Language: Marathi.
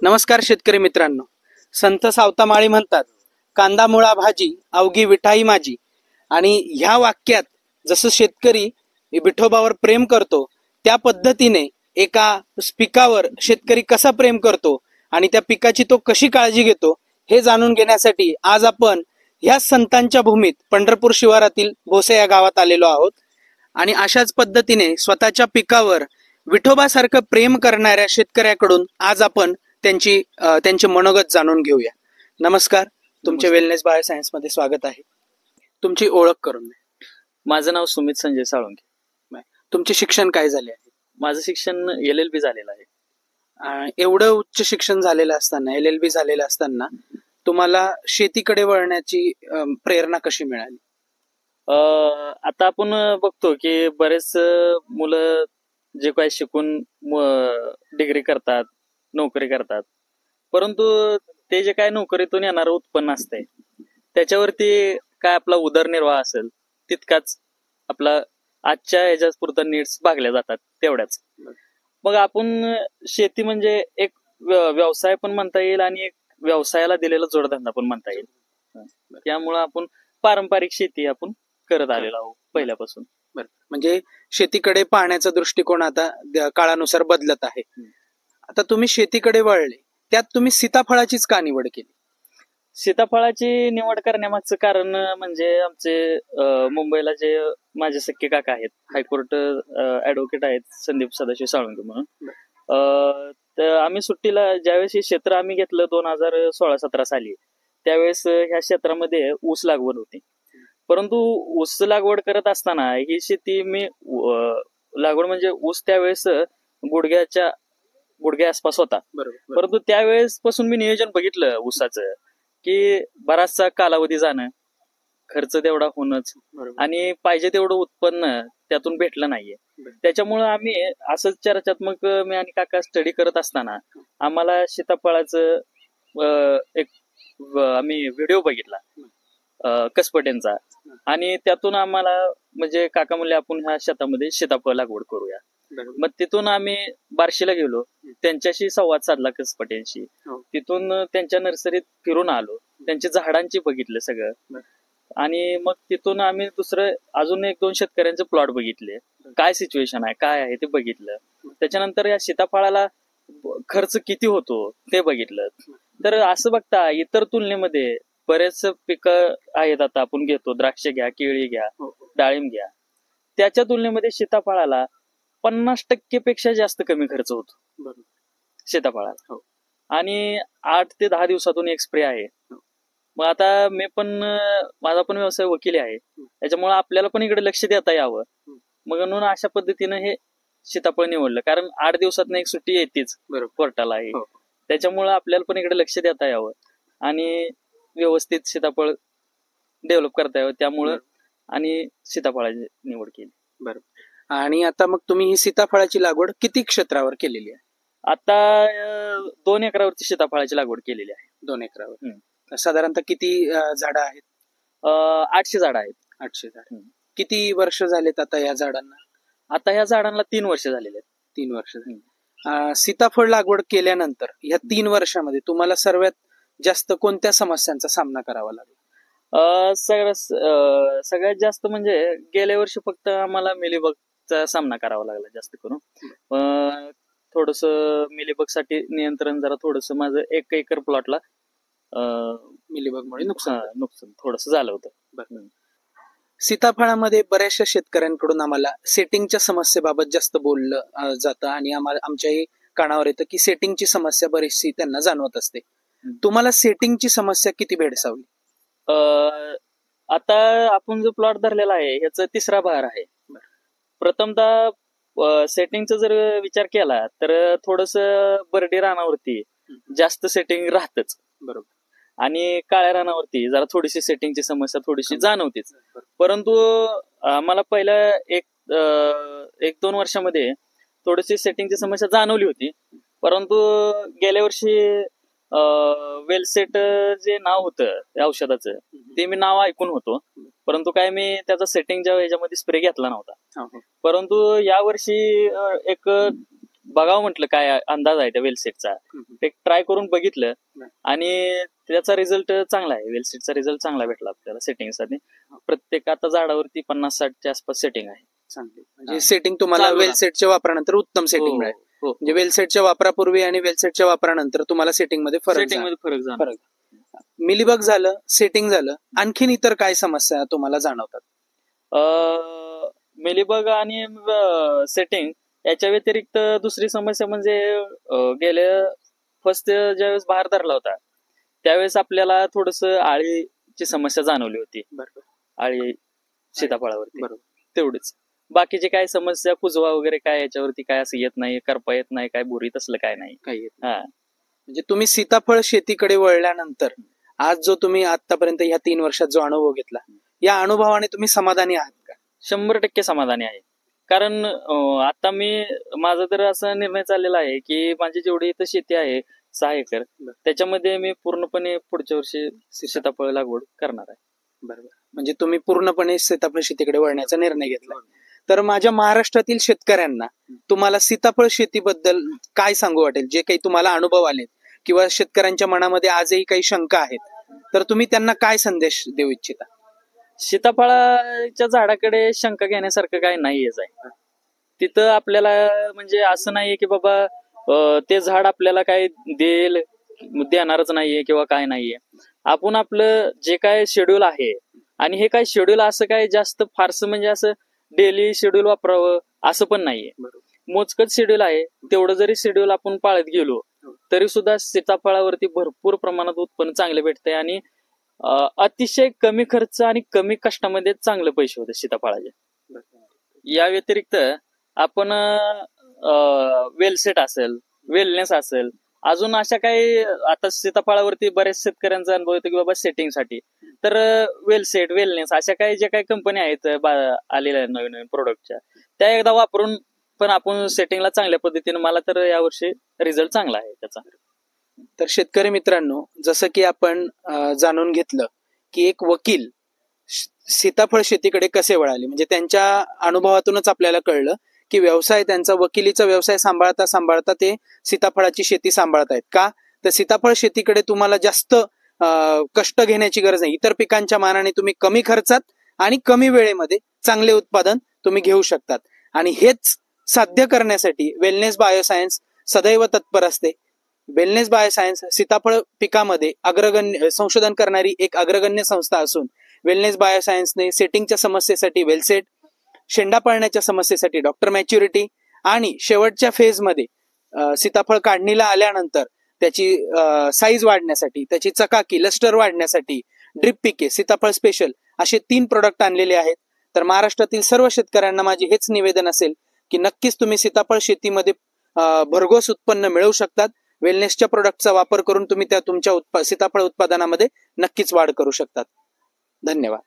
नमस्कार शेतकरी मित्रांनो. संत सावतामाळी म्हणतात, कांदा मुळा भाजी अवघी विठाई माझी. आणि ह्या वाक्यात जसं शेतकरी विठोबावर प्रेम करतो त्या पद्धतीने एका पिकावर शेतकरी कसा प्रेम करतो आणि त्या पिकाची तो कशी काळजी घेतो हे जाणून घेण्यासाठी आज आपण ह्या संतांच्या भूमीत पंढरपूर शिवारातील भोसे या गावात आलेलो आहोत. आणि अशाच पद्धतीने स्वतःच्या पिकावर विठोबासारखं प्रेम करणाऱ्या शेतकऱ्याकडून आज आपण त्यांचे मनोगत जाणून घेऊया. नमस्कार, तुमचे वेलनेस बायोसायन्स मध्ये स्वागत आहे. तुमची ओळख करून द्या. माझं नाव सुमित संजय साळुंखे. तुमचे शिक्षण काय झाले आहे? माझं शिक्षण LLB झालेलं आहे. एवढं उच्च शिक्षण झालेलं असताना, LLB झालेलं असताना तुम्हाला शेतीकडे वळण्याची प्रेरणा कशी मिळाली? आता आपण बघतो की बरेच मुलं जे काय शिकून डिग्री करतात, नोकरी करतात, परंतु ते जे काय नोकरीतून येणारं उत्पन्न असतंय त्याच्यावरती काय आपला उदरनिर्वाह असेल तितकाच आपला आजच्या ह्याच्याच पुरता नीड्स भागल्या जातात तेवढ्याच. मग आपण शेती म्हणजे एक व्यवसाय पण म्हणता येईल आणि एक व्यवसायाला दिलेला जोडधंदा पण म्हणता येईल. त्यामुळं आपण पारंपरिक शेती आपण करत आलेलो आहोत पहिल्यापासून. म्हणजे शेतीकडे पाहण्याचा दृष्टिकोन आता काळानुसार बदलत आहे. आता तुम्ही शेतीकडे वळले, त्यात तुम्ही सीताफळाचीच का निवड केली? सीताफळाची निवड करण्यामागचं कारण म्हणजे आमचे मुंबईला जे माझे सख्खे काका आहेत, हायकोर्ट ऍडव्होकेट आहेत, संदीप सदाशिव साळुंखे म्हणून. तर आम्ही सुट्टीला ज्यावेळेस हे क्षेत्र आम्ही घेतलं 2016-17 साली, त्यावेळेस ह्या क्षेत्रामध्ये ऊस लागवड होती. परंतु ऊस लागवड करत असताना ही शेती मी लागवड म्हणजे ऊस त्यावेळेस गुडघ्या आसपास होता. परंतु त्यावेळेस पासून मी नियोजन बघितलं ऊसाचं की बराचसा कालावधी जाणं, खर्च तेवढा होणंच आणि पाहिजे तेवढं उत्पन्न त्यातून भेटलं नाहीये. त्याच्यामुळं आम्ही असंच चर्चात्मक मी आणि काका स्टडी करत असताना आम्हाला सीताफळाचं आम्ही व्हिडिओ बघितला कसपटेंचा, आणि त्यातून आम्हाला म्हणजे काका म्हणले आपण ह्या शेतामध्ये सीताफळ लागवड करूया. मग तिथून आम्ही बार्शीला गेलो, त्यांच्याशी संवाद साधला कसपटेंशी. तिथून त्यांच्या नर्सरीत फिरून आलो, त्यांच्या झाडांची बघितलं सगळं, आणि मग तिथून आम्ही दुसरं अजून 1-2 शेतकऱ्यांचे प्लॉट बघितले, काय सिच्युएशन आहे काय आहे ते बघितलं. त्याच्यानंतर या सीताफळाला खर्च किती होतो ते बघितलं. तर असं बघता इतर तुलनेमध्ये बरेच पिकं आहेत, आता आपण घेतो द्राक्ष घ्या, केळी घ्या, डाळिंब घ्या, त्याच्या तुलनेमध्ये सीताफळाला 50% पेक्षा जास्त कमी खर्च होतो सीताफळाला. आणि 8 ते 10 दिवसातून एक स्प्रे आहे. मग आता माझा पण व्यवसाय वकिली आहे, त्याच्यामुळे आपल्याला पण इकडे लक्ष देता यावं म्हणून अशा पद्धतीनं हे सीताफळ निवडलं. कारण 8 दिवसात एक सुट्टी येतेच कोर्टाला आहे, त्याच्यामुळे आपल्याला पण इकडे लक्ष देता यावं आणि व्यवस्थित सीताफळ डेव्हलप करता यावं, त्यामुळं आणि सीताफळाची निवड केली. बरोबर. आणि आता मग तुम्ही ही सीताफळाची लागवड किती क्षेत्रावर केलेली आहे? आता 2 एकरावरती सीताफळाची लागवड केलेली आहे. 2 एकरावर साधारणतः किती झाडं आहेत? 800 झाडं आहेत. 800 झाड. किती वर्ष झालेत आता या झाडांना? आता ह्या झाडांना 3 वर्ष झालेले आहेत. 3 वर्ष झाली. सीताफळ लागवड केल्यानंतर या 3 वर्षामध्ये तुम्हाला सर्वात जास्त कोणत्या समस्यांचा सामना करावा लागला? सगळ्यात जास्त म्हणजे गेल्या वर्षी फक्त आम्हाला मिलीबगचा सामना करावा लागला जास्त करून. थोडस मिलीबग साठी नियंत्रण जरा थोडस माझं 1 एकर प्लॉटला मिलीबगमुळे नुकसान थोडस झालं होतं. सीताफळामध्ये बऱ्याचशा शेतकऱ्यांकडून आम्हाला सेटिंगच्या समस्येबाबत जास्त बोललं जातं आणि आमच्याही कानावर येतं की सेटिंगची समस्या बरीचशी त्यांना जाणवत असते. तुम्हाला सेटिंगची समस्या किती भेडसावली? आता आपण जो प्लॉट धरलेला आहे ह्याचा 3रा बहार आहे. प्रथमतः सेटिंगचा जर विचार केला तर थोडस बर्डी रानावरती जास्त सेटिंग राहतच, बरोबर, आणि काळ्या रानावरती जरा थोडीशी सेटिंगची समस्या थोडीशी जाणवतेच. परंतु मला पहिल्या 1-2 वर्षामध्ये थोडीशी सेटिंगची समस्या जाणवली होती. परंतु गेल्या वर्षी वेलसेट जे नाव होतं त्या औषधाचं ते मी नाव ऐकून होतो, परंतु काय मी त्याचा सेटिंगच्या ह्याच्यामध्ये स्प्रे घेतला नव्हता. परंतु यावर्षी एक बघावं म्हटलं काय अंदाज आहे त्या वेलसेटचा. ते ट्राय करून बघितलं आणि त्याचा रिझल्ट चांगला आहे. वेलसेटचा रिझल्ट चांगला भेटला आपल्याला सेटिंगसाठी. प्रत्येक आता झाडावरती 50-60च्या आसपास सेटिंग आहे. चांगली म्हणजे सेटिंग तुम्हाला चालू वेलसेटच्या वापरानंतर उत्तम सेटिंग हो, मिळेल. हो. म्हणजे वेलसेटच्या वापरापूर्वी आणि वेलसेटच्या वापरानंतर तुम्हाला सेटिंग मध्ये सेटिंग मध्ये फरक झाला. मिलीबग झालं, सेटिंग झालं, आणखीन इतर काय समस्या तुम्हाला जाणवतात? मिलीबग आणि सेटिंग याच्या व्यतिरिक्त दुसरी समस्या म्हणजे गेल्या फर्स्ट ज्यावेळेस बाहेर धरला होता त्यावेळेस आपल्याला थोडस आळीची समस्या जाणवली होती. आळी सीताफळावरती तेवढीच. बाकीचे काय समस्या कुजवा वगैरे काय याच्यावरती काय असं येत नाही, करपा येत नाही, काय बुरी तसलं काय नाही. म्हणजे तुम्ही सीताफळ शेतीकडे वळल्यानंतर आज जो तुम्ही आतापर्यंत ह्या 3 वर्षात जो अनुभव घेतला, या अनुभवाने तुम्ही समाधानी आहात का? 100% समाधानी आहे. कारण आता माझा तर असा निर्णय चाललेला आहे की माझी जेवढी इथं शेती आहे 6 एकर त्याच्यामध्ये मी पूर्णपणे पुढच्या वर्षी सीताफळ लागवड करणार आहे. बरोबर. म्हणजे तुम्ही पूर्णपणे सीताफळ शेतीकडे वळण्याचा निर्णय घेतला. तर माझ्या महाराष्ट्रातील शेतकऱ्यांना तुम्हाला सीताफळ शेतीबद्दल काय सांगू वाटेल? जे काही तुम्हाला अनुभव आले किंवा शेतकऱ्यांच्या मनामध्ये आजही काही शंका आहेत, तर तुम्ही त्यांना काय संदेश देऊ इच्छिता? सीताफळाच्या झाडाकडे शंका घेण्यासारखं काय नाहीयेच आहे. तिथं आपल्याला म्हणजे असं नाहीये की बाबा ते झाड आपल्याला काय देणारच नाहीये किंवा काय नाहीये. आपण आपलं जे काय शेड्यूल आहे आणि हे काय शेड्यूल असं काय जास्त फारसं म्हणजे असं डेली शेड्यूल वापरावं असं पण नाहीये. मोजकच शेड्यूल आहे. तेवढं जरी शेड्यूल आपण पाळत गेलो तरी सुद्धा सीताफळावरती भरपूर प्रमाणात उत्पन्न चांगले भेटतंय आणि अतिशय कमी खर्च आणि कमी कष्टामध्ये चांगले पैसे होते सीताफळाचे. या व्यतिरिक्त आपण वेलसेट असेल, वेलनेस असेल, अजून अशा काही आता सीताफळावरती बऱ्याच शेतकऱ्यांचा अनुभव येतो की बाबा सेटिंगसाठी तर वेलसेट, वेलनेस अशा काही ज्या काही कंपनी आहेत आलेल्या नवीन नवीन प्रोडक्टच्या त्या एकदा वापरून पण आपण सेटिंगला चांगल्या पद्धतीने मला तर यावर्षी रिझल्ट चांगला आहे त्याचा. तर शेतकरी मित्रांनो, जसं की आपण जाणून घेतलं की एक वकील सीताफळ शेतीकडे कसे वळाले, म्हणजे त्यांच्या अनुभवातूनच आपल्याला कळलं की व्यवसाय त्यांचा वकिलीचा व्यवसाय सांभाळता सांभाळता ते सीताफळाची शेती सांभाळतायत. का तर सीताफळ शेतीकडे तुम्हाला जास्त कष्ट घेण्याची गरज नाही. इतर पिकांच्या मानाने तुम्ही कमी खर्चात आणि कमी वेळेमध्ये चांगले उत्पादन तुम्ही घेऊ शकतात. आणि हेच साध्य करण्यासाठी वेलनेस बायोसायन्स सदैव तत्पर असते. वेलनेस बायोसायन्स सीताफळ पिकामध्ये अग्रगण्य संशोधन करणारी एक अग्रगण्य संस्था असून वेलनेस बायोसायन्सने सेटिंगच्या समस्येसाठी वेलसेट, शेंडा पळण्याच्या समस्येसाठी डॉक्टर मॅच्युरिटी आणि शेवटच्या फेजमध्ये सीताफळ काढणीला आल्यानंतर त्याची साईज वाढण्यासाठी, त्याची चकाकी लस्टर वाढण्यासाठी ड्रिप पिके, सीताफळ स्पेशल असे 3 प्रोडक्ट आणलेले आहेत. तर महाराष्ट्रातील सर्व शेतकऱ्यांना माझे हेच निवेदन असेल की नक्कीच तुम्ही सीताफळ शेतीमध्ये भरघोस उत्पन्न मिळवू शकतात. वेलनेसच्या प्रोडक्टचा वापर करून तुम्ही त्या तुमच्या सीताफळ उत्पादनामध्ये नक्कीच वाढ करू शकतात. धन्यवाद.